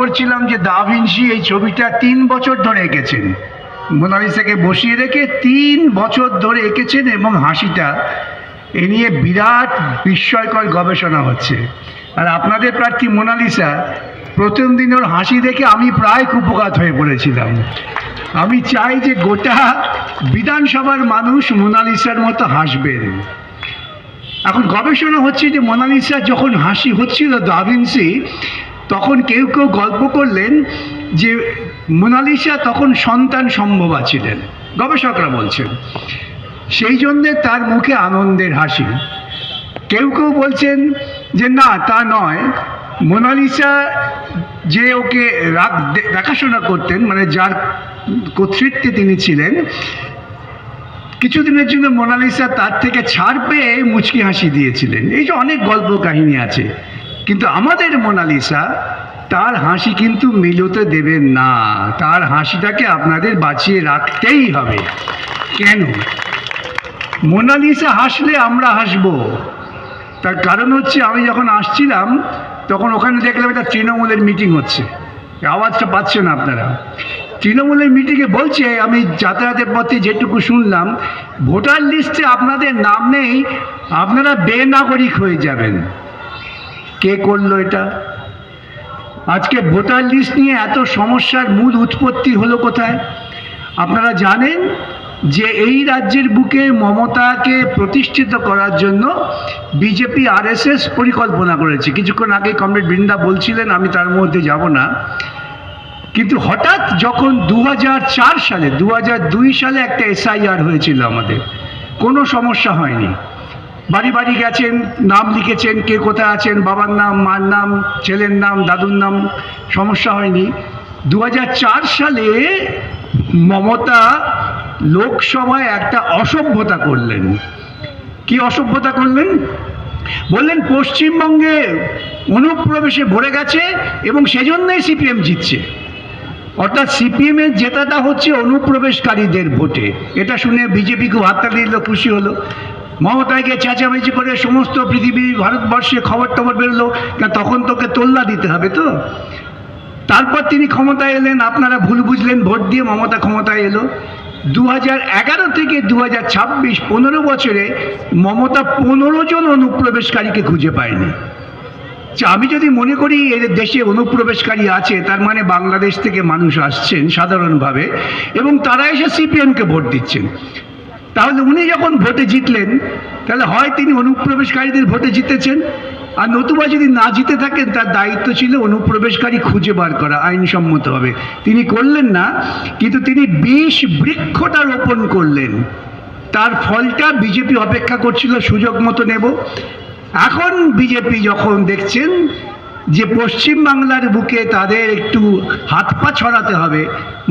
বলছিলাম যে da Vinci এই ছবিটা 3 বছর ধরে এঁকেছেন, মোনালিসাকে বসিয়ে রেখে 3 বছর ধরে এঁকেছেন এবং হাসিটা এ নিয়ে বিরাট বিস্ময়কর গবেষণা হচ্ছে। আর আপনাদের প্রার্থী মোনালিসা, প্রথম দিন ওর হাসি দেখে আমি প্রায় কুপোকাত হয়ে পড়েছিলাম। আমি চাই যে গোটা বিধানসভার মানুষ মোনালিসার মতো হাসবেন। এখন গবেষণা হচ্ছে যে মোনালিসা যখন হাসি হচ্ছিল দা ভিঞ্চি, তখন কেউ কেউ গল্প করলেন যে মোনালিসা তখন সন্তান সম্ভবা ছিলেন, গবেষকরা বলছেন। সেই জন্যে তার মুখে আনন্দের হাসি। কেউ কেউ বলছেন যে না, তা নয়, মোনালিসা যে ওকে দেখাশোনা করতেন, মানে যার কর্তৃত্বে তিনি ছিলেন, কিছুদিনের জন্য মোনালিসা তার থেকে ছাড় পেয়ে মুচকি হাসি দিয়েছিলেন। এই যে অনেক গল্প কাহিনী আছে, কিন্তু আমাদের মোনালিসা তার হাসি কিন্তু মিলতে দেবেন না। তার হাসিটাকে আপনাদের বাঁচিয়ে রাখতেই হবে। কেন? মোনালিসা হাসলে আমরা হাসবো। তার কারণ হচ্ছে, আমি যখন আসছিলাম তখন ওখানে দেখলাম একটা তৃণমূলের মিটিং হচ্ছে। আওয়াজটা পাচ্ছেন আপনারা? তৃণমূলের মিটিংয়ে বলছে, আমি যাতায়াতের পথে যেটুকু শুনলাম, ভোটার লিস্টে আপনাদের নাম নেই, আপনারা বেনাগরিক হয়ে যাবেন। কে করলো এটা? আজকে ভোটার লিস্ট নিয়ে এত সমস্যার মূল উৎপত্তি হলো কোথায়? আপনারা জানেন যে এই রাজ্যের বুকে মমতাকে প্রতিষ্ঠিত করার জন্য বিজেপি আরএসএস পরিকল্পনা করেছে। কিছুক্ষণ আগে কমরেড বৃন্দা বলছিলেন, আমি তার মধ্যে যাব না। কিন্তু হঠাৎ যখন 2004 সালে 2002 সালে একটা এসআইআর হয়েছিল, আমাদের কোনো সমস্যা হয়নি। বাড়ি বাড়ি গেছেন, নাম লিখেছেন, কে কোথায় আছেন, বাবার নাম, মার নাম, ছেলের নাম, দাদুর নাম, সমস্যা হয়নি। 2004 সালে মমতা লোকসভায় একটা অসভ্যতা করলেন। কি অসভ্যতা করলেন? বললেন পশ্চিমবঙ্গে অনুপ্রবেশে ভরে গেছে এবং সেজন্যই সিপিএম জিতছে। অর্থাৎ সিপিএমের জেতাটা হচ্ছে অনুপ্রবেশকারীদের ভোটে। এটা শুনে বিজেপি খুব হাততালি দিল, খুশি হলো। মমতাকে চেঁচামেচি করে সমস্ত পৃথিবী, ভারতবর্ষে খবর টবর বেরোলো, তখন তোকে তোল্লা দিতে হবে তো। তারপর তিনি ক্ষমতায় এলেন, আপনারা ভুল বুঝলেন, ভোট দিয়ে মমতা ক্ষমতায় এলো। 2011 থেকে 2026 15 বছরে মমতা 15 জন অনুপ্রবেশকারীকে খুঁজে পায়নি। আমি যদি মনে করি এর দেশে অনুপ্রবেশকারী আছে, তার মানে বাংলাদেশ থেকে মানুষ আসছেন সাধারণভাবে এবং তারা এসে সিপিএমকে ভোট দিচ্ছেন। তাহলে উনি যখন ভোটে জিতলেন, তাহলে হয় তিনি অনুপ্রবেশকারীদের ভোটে জিতেছেন, আর নতুবা যদি না জিতে থাকেন, তার দায়িত্ব ছিল অনুপ্রবেশকারী খুঁজে বার করা আইনসম্মতভাবে। তিনি করলেন না, কিন্তু তিনি 20 বৃক্ষটা রোপণ করলেন। তার ফলটা বিজেপি অপেক্ষা করছিল সুযোগ মতো নেব। এখন বিজেপি যখন দেখছেন যে পশ্চিমবাংলার বুকে তাদের একটু হাত পা ছড়াতে হবে,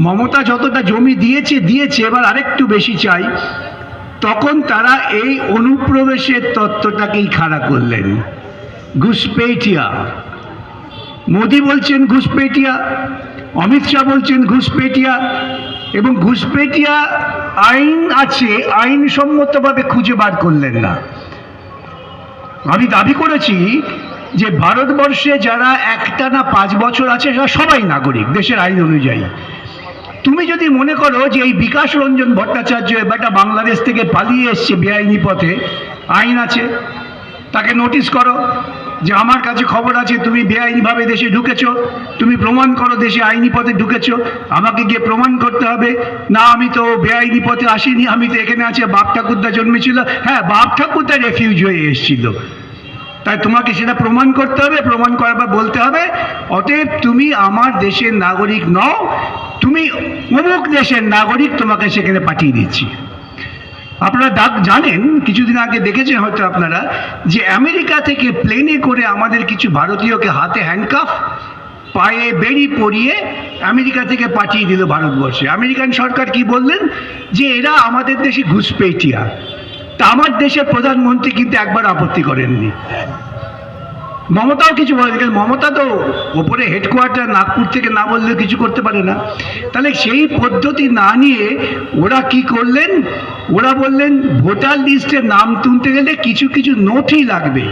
মমতা যতটা জমি দিয়েছে, এবার আরেকটু বেশি চাই, তখন তারা এই অনুপ্রবেশের তত্ত্বটাকেই খাড়া করলেন। ঘুষপেটিয়া, মোদি বলছেন ঘুষপেটিয়া, অমিত শাহ বলছেন ঘুষপেটিয়া, এবং ঘুষপেটিয়া আইন আছে, আইনসম্মতভাবে খুঁজে বার করলেন না। আমি দাবি করেছি যে ভারতবর্ষে যারা একটানা 5 বছর আছে, তারা সবাই নাগরিক দেশের আইন অনুযায়ী। তুমি যদি মনে করো যে এই বিকাশ রঞ্জন ভট্টাচার্য এবারটা বাংলাদেশ থেকে পালিয়ে এসছে বেআইনি পথে, আইন আছে, তাকে নোটিশ করো যে আমার কাছে খবর আছে তুমি বেআইনিভাবে দেশে ঢুকেছো, তুমি প্রমাণ করো দেশে আইনি পথে ঢুকেছো। আমাকে গিয়ে প্রমাণ করতে হবে না আমি তো বেআইনি পথে আসিনি, আমি তো এখানে আছে, বাপ ঠাকুরদা জন্মেছিল। হ্যাঁ, বাপ ঠাকুরদা রেফিউজ হয়ে এসেছিল, তাই তোমাকে সেটা প্রমাণ করতে হবে। প্রমাণ করার পর বলতে হবে অতএব তুমি আমার দেশের নাগরিক নও, তুমি অমুক দেশের নাগরিক, তোমাকে সেখানে পাঠিয়ে দিচ্ছি। আপনারা জানেন, কিছুদিন আগে দেখেছেন হয়তো আপনারা, যে আমেরিকা থেকে প্লেনে করে আমাদের কিছু ভারতীয়কে হাতে হ্যান্ডকাফ, পায়ে বেড়ি পরিয়ে আমেরিকা থেকে পাঠিয়ে দিল ভারতবর্ষে। আমেরিকান সরকার কি বললেন? যে এরা আমাদের দেশে ঘুষপেটিয়া। তা আমার দেশের প্রধানমন্ত্রী কিন্তু একবার আপত্তি করেননি। মমতাও কিছু বলে, মমতা তো ওপরে হেডকোয়ার্টার নাগপুর থেকে না বললেও কিছু করতে পারে না। তাহলে সেই পদ্ধতি না নিয়ে ওরা কি করলেন? ওরা বললেন ভোটার লিস্টে নাম তুলতে গেলে কিছু কিছু নথি লাগবে।